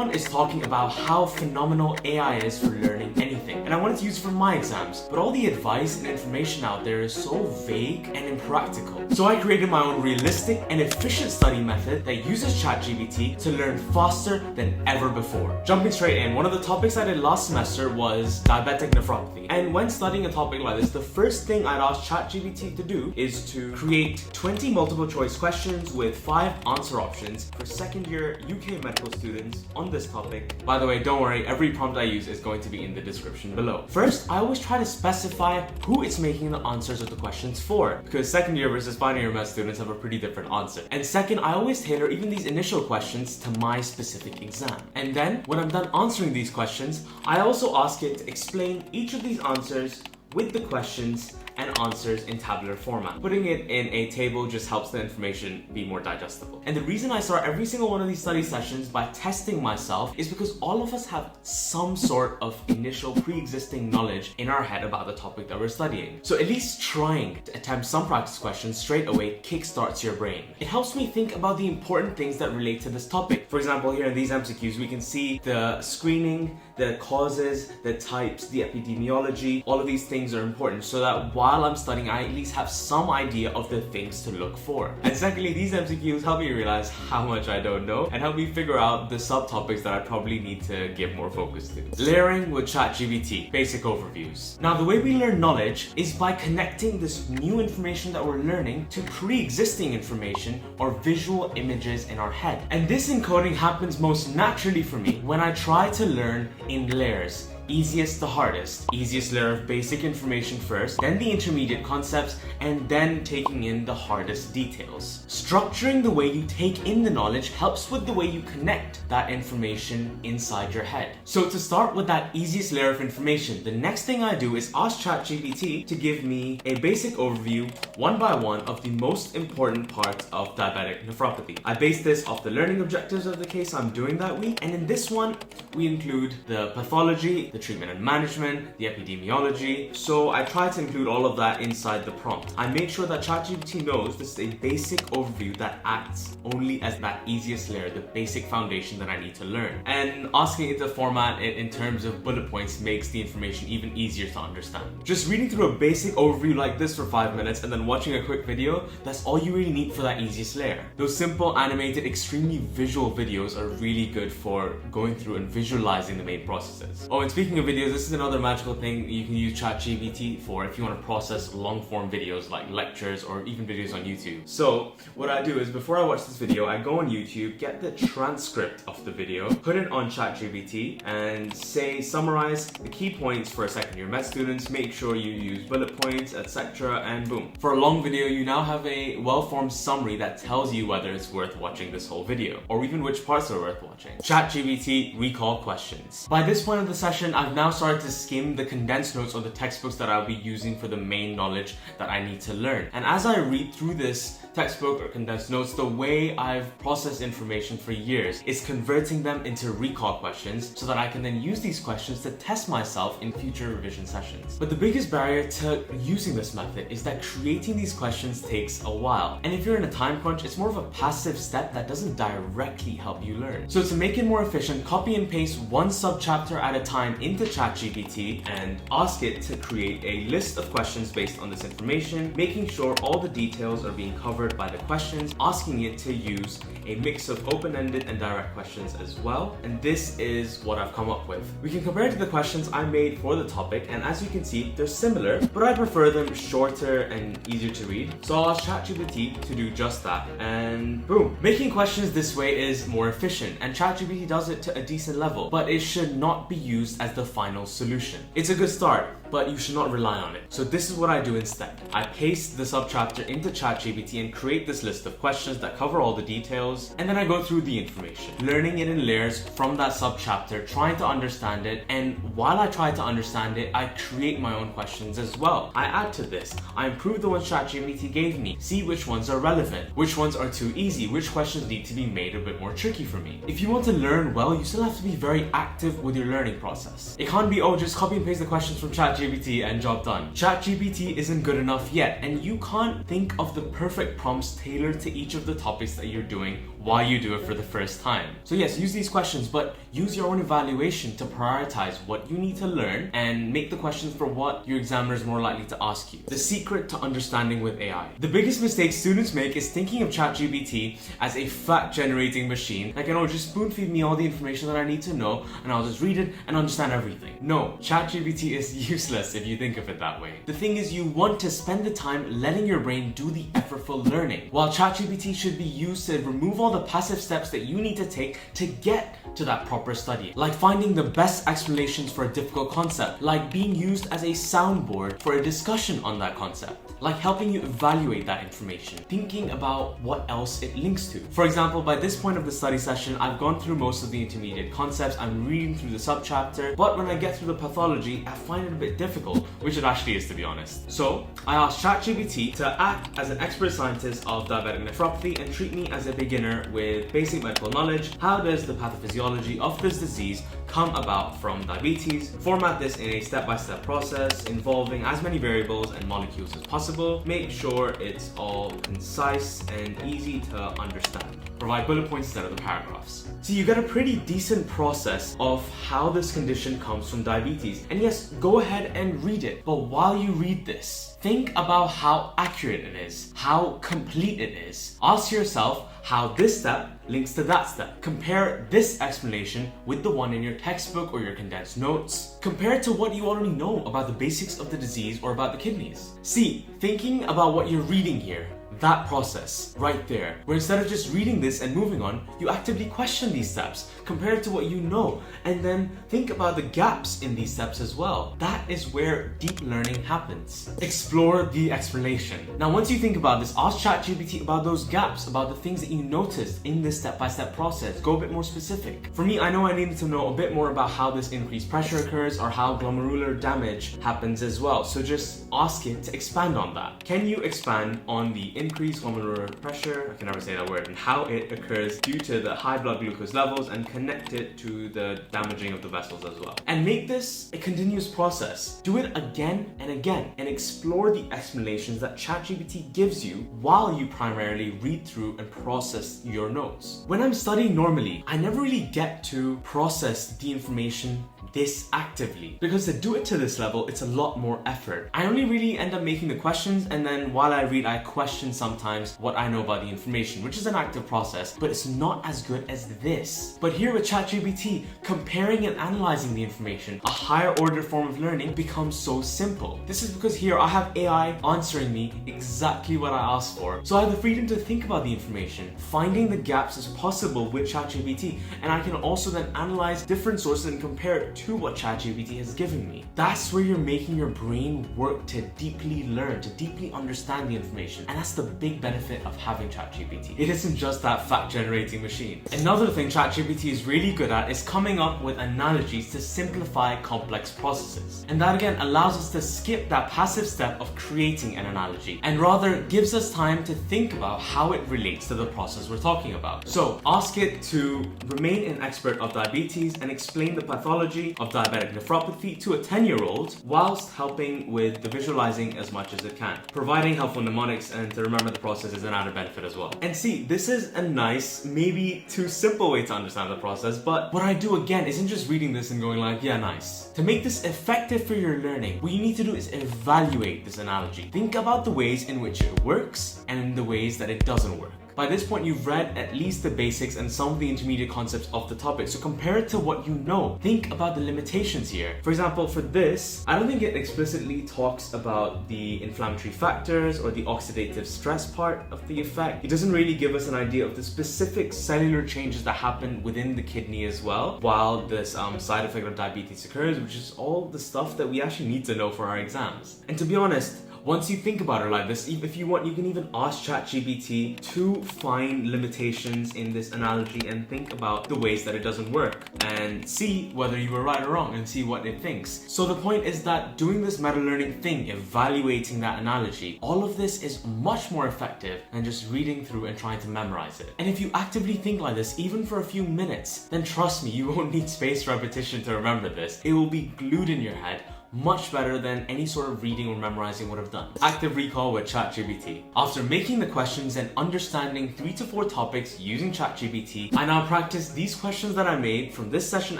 everyone is talking about how phenomenal AI is for learning anything, and I wanted to use it for my exams, but all the advice and information out there is so vague and impractical. So I created my own realistic and efficient study method that uses ChatGPT to learn faster than ever before. Jumping straight in, one of the topics I did last semester was diabetic nephropathy. And when studying a topic like this, the first thing I'd ask ChatGPT to do is to create 20 multiple choice questions with 5 answer options for second year UK medical students on this topic. By the way, don't worry, every prompt I use is going to be in the description below. First, I always try to specify who it's making the answers of the questions for, because second year versus final year med students have a pretty different answer. And second, I always tailor even these initial questions to my specific exam. And then, when I'm done answering these questions, I also ask it to explain each of these answers with the questions and answers in tabular format. Putting it in a table just helps the information be more digestible. And the reason I start every single one of these study sessions by testing myself is because all of us have some sort of initial pre-existing knowledge in our head about the topic that we're studying. So at least trying to attempt some practice questions straight away kickstarts your brain. It helps me think about the important things that relate to this topic. For example, here in these MCQs, we can see the screening, the causes, the types, the epidemiology. All of these things are important so that while I'm studying, I at least have some idea of the things to look for. And secondly, these MCQs help me realize how much I don't know and help me figure out the subtopics that I probably need to give more focus to. Layering with ChatGPT, basic overviews. Now, the way we learn knowledge is by connecting this new information that we're learning to pre-existing information or visual images in our head. And this encoding happens most naturally for me when I try to learn in layers. Easiest to hardest. Easiest layer of basic information first, then the intermediate concepts, and then taking in the hardest details. Structuring the way you take in the knowledge helps with the way you connect that information inside your head. So to start with that easiest layer of information, the next thing I do is ask ChatGPT to give me a basic overview, one by one, of the most important parts of diabetic nephropathy. I base this off the learning objectives of the case I'm doing that week, and in this one, we include the pathology, the treatment and management, the epidemiology. So I try to include all of that inside the prompt. I make sure that ChatGPT knows this is a basic overview that acts only as that easiest layer, the basic foundation that I need to learn. And asking it to format it in terms of bullet points makes the information even easier to understand. Just reading through a basic overview like this for 5 minutes and then watching a quick video, that's all you really need for that easiest layer. Those simple, animated, extremely visual videos are really good for going through and visualizing the main processes. Oh, and speaking of videos, this is another magical thing you can use ChatGPT for if you want to process long form videos like lectures or even videos on YouTube. So what I do is before I watch this video, I go on YouTube, get the transcript of the video, put it on ChatGPT and say summarize the key points for second year med students, make sure you use bullet points, etc. and boom. For a long video, you now have a well-formed summary that tells you whether it's worth watching this whole video or even which parts are worth watching. ChatGPT recall questions. By this point of the session, I've now started to skim the condensed notes or the textbooks that I'll be using for the main knowledge that I need to learn. And as I read through this textbook or condensed notes, the way I've processed information for years is converting them into recall questions so that I can then use these questions to test myself in future revision sessions. But the biggest barrier to using this method is that creating these questions takes a while. And if you're in a time crunch, it's more of a passive step that doesn't directly help you learn. So to make it more efficient, copy and paste one subchapter at a time into ChatGPT and ask it to create a list of questions based on this information, making sure all the details are being covered by the questions, asking it to use a mix of open-ended and direct questions as well. And this is what I've come up with. We can compare it to the questions I made for the topic, and as you can see, they're similar, but I prefer them shorter and easier to read. So I'll ask ChatGPT to do just that, and boom. Making questions this way is more efficient, and ChatGPT does it to a decent level, but it should not be used as the final solution. It's a good start, but you should not rely on it. So this is what I do instead. I paste the subchapter into ChatGPT and create this list of questions that cover all the details, and then I go through the information, learning it in layers from that subchapter, trying to understand it, and while I try to understand it, I create my own questions as well. I add to this, I improve the ones ChatGPT gave me, see which ones are relevant, which ones are too easy, which questions need to be made a bit more tricky for me. If you want to learn well, you still have to be very active with your learning process. It can't be, oh, just copy and paste the questions from ChatGPT and job done. ChatGPT isn't good enough yet, and you can't think of the perfect prompts tailored to each of the topics that you're doing while you do it for the first time. So yes, use these questions, but use your own evaluation to prioritize what you need to learn and make the questions for what your examiner is more likely to ask you. The secret to understanding with AI. The biggest mistake students make is thinking of ChatGPT as a fact-generating machine. Like, just spoon-feed me all the information that I need to know and I'll just read it and understand everything. No, ChatGPT is useless if you think of it that way. The thing is, you want to spend the time letting your brain do the effortful learning, while ChatGPT should be used to remove all the passive steps that you need to take to get to that proper study, like finding the best explanations for a difficult concept, like being used as a soundboard for a discussion on that concept, like helping you evaluate that information, thinking about what else it links to. For example, by this point of the study session, I've gone through most of the intermediate concepts, I'm reading through the subchapter, but when I get through the pathology, I find it a bit difficult, which it actually is, to be honest. So I asked ChatGPT to act as an expert scientist of diabetic nephropathy and treat me as a beginner with basic medical knowledge. How does the pathophysiology of this disease come about from diabetes? Format this in a step-by-step process involving as many variables and molecules as possible. Make sure it's all concise and easy to understand. Provide bullet points instead of the paragraphs. So you get a pretty decent process of how this condition comes from diabetes. And yes, go ahead and read it. But while you read this, think about how accurate it is, how complete it is. Ask yourself how this step links to that step. Compare this explanation with the one in your textbook or your condensed notes. Compare it to what you already know about the basics of the disease or about the kidneys. See, thinking about what you're reading here, that process right there, where instead of just reading this and moving on, you actively question these steps, compare it to what you know, and then think about the gaps in these steps as well. That is where deep learning happens. Explore the explanation. Now, once you think about this, ask ChatGPT about those gaps, about the things that you noticed in this step-by-step process. Go a bit more specific. For me, I know I needed to know a bit more about how this increased pressure occurs or how glomerular damage happens as well. So just ask it to expand on that. Can you expand on the increased glomerular pressure, I can never say that word, and how it occurs due to the high blood glucose levels, and connect it to the damaging of the vessels as well. And make this a continuous process. Do it again and again and explore the explanations that ChatGPT gives you while you primarily read through and process your notes. When I'm studying normally, I never really get to process the information this actively, because to do it to this level, it's a lot more effort. I only really end up making the questions, and then while I read, I question sometimes what I know about the information, which is an active process, but it's not as good as this. But here with ChatGPT, comparing and analyzing the information, a higher order form of learning, becomes so simple. This is because here I have AI answering me exactly what I asked for. So I have the freedom to think about the information, finding the gaps as possible with ChatGPT, and I can also then analyze different sources and compare it to what ChatGPT has given me. That's where you're making your brain work to deeply learn, to deeply understand the information. And that's the big benefit of having ChatGPT. It isn't just that fact-generating machine. Another thing ChatGPT is really good at is coming up with analogies to simplify complex processes. And that again allows us to skip that passive step of creating an analogy, and rather gives us time to think about how it relates to the process we're talking about. So ask it to remain an expert of diabetes and explain the pathology of diabetic nephropathy to a 10-year-old whilst helping with the visualizing as much as it can, providing helpful mnemonics, and to remember the process is an added benefit as well. And see, this is a nice, maybe too simple way to understand the process, but what I do again isn't just reading this and going like, yeah, nice. To make this effective for your learning, what you need to do is evaluate this analogy. Think about the ways in which it works and the ways that it doesn't work. By this point, you've read at least the basics and some of the intermediate concepts of the topic, so compare it to what you know. Think about the limitations here. For example, for this, I don't think it explicitly talks about the inflammatory factors or the oxidative stress part of the effect. It doesn't really give us an idea of the specific cellular changes that happen within the kidney as well, while this side effect of diabetes occurs, which is all the stuff that we actually need to know for our exams. And to be honest, once you think about it like this, if you want, you can even ask ChatGPT to find limitations in this analogy and think about the ways that it doesn't work and see whether you were right or wrong and see what it thinks. So the point is that doing this meta-learning thing, evaluating that analogy, all of this is much more effective than just reading through and trying to memorize it. And if you actively think like this, even for a few minutes, then trust me, you won't need spaced repetition to remember this. It will be glued in your head much better than any sort of reading or memorizing would have done. Active recall with ChatGPT. After making the questions and understanding 3 to 4 topics using ChatGPT, I now practice these questions that I made from this session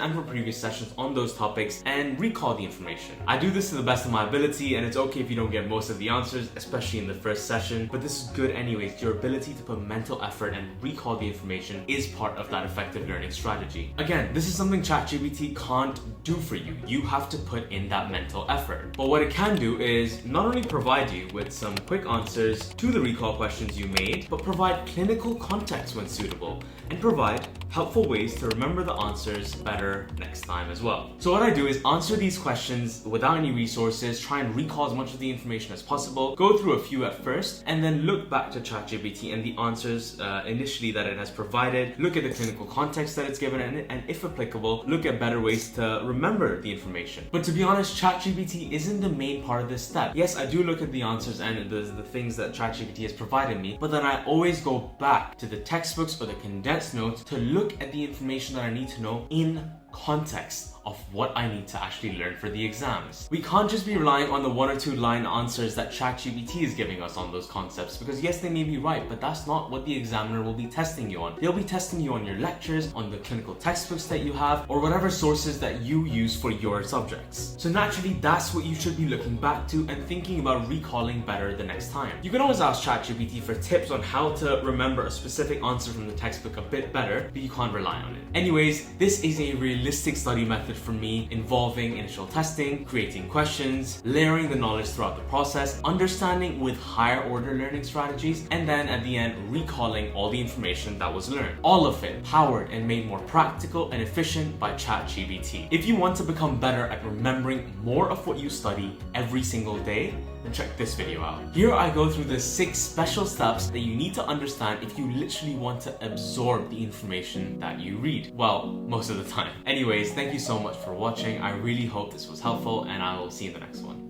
and from previous sessions on those topics and recall the information. I do this to the best of my ability, and it's okay if you don't get most of the answers, especially in the first session, but this is good anyways. Your ability to put mental effort and recall the information is part of that effective learning strategy. Again, this is something ChatGPT can't do for you. You have to put in that mental effort. But what it can do is not only provide you with some quick answers to the recall questions you made, but provide clinical context when suitable, and provide helpful ways to remember the answers better next time as well. So what I do is answer these questions without any resources, try and recall as much of the information as possible, go through a few at first, and then look back to ChatGPT and the answers initially that it has provided, look at the clinical context that it's given, and if applicable, look at better ways to remember the information. But to be honest, ChatGPT isn't the main part of this step. Yes, I do look at the answers and the things that ChatGPT has provided me, but then I always go back to the textbooks or the condensed notes to look at the information that I need to know in context of what I need to actually learn for the exams. We can't just be relying on the 1 or 2 line answers that ChatGPT is giving us on those concepts, because yes, they may be right, but that's not what the examiner will be testing you on. They'll be testing you on your lectures, on the clinical textbooks that you have, or whatever sources that you use for your subjects. So naturally, that's what you should be looking back to and thinking about recalling better the next time. You can always ask ChatGPT for tips on how to remember a specific answer from the textbook a bit better, but you can't rely on it. Anyways, this is a realistic study method for me, involving initial testing, creating questions, layering the knowledge throughout the process, understanding with higher order learning strategies, and then at the end recalling all the information that was learned. All of it powered and made more practical and efficient by ChatGPT. If you want to become better at remembering more of what you study every single day, then check this video out. Here I go through the 6 special steps that you need to understand if you literally want to absorb the information that you read. Well, most of the time. Anyways, thank you so much for watching. I really hope this was helpful, and I will see you in the next one.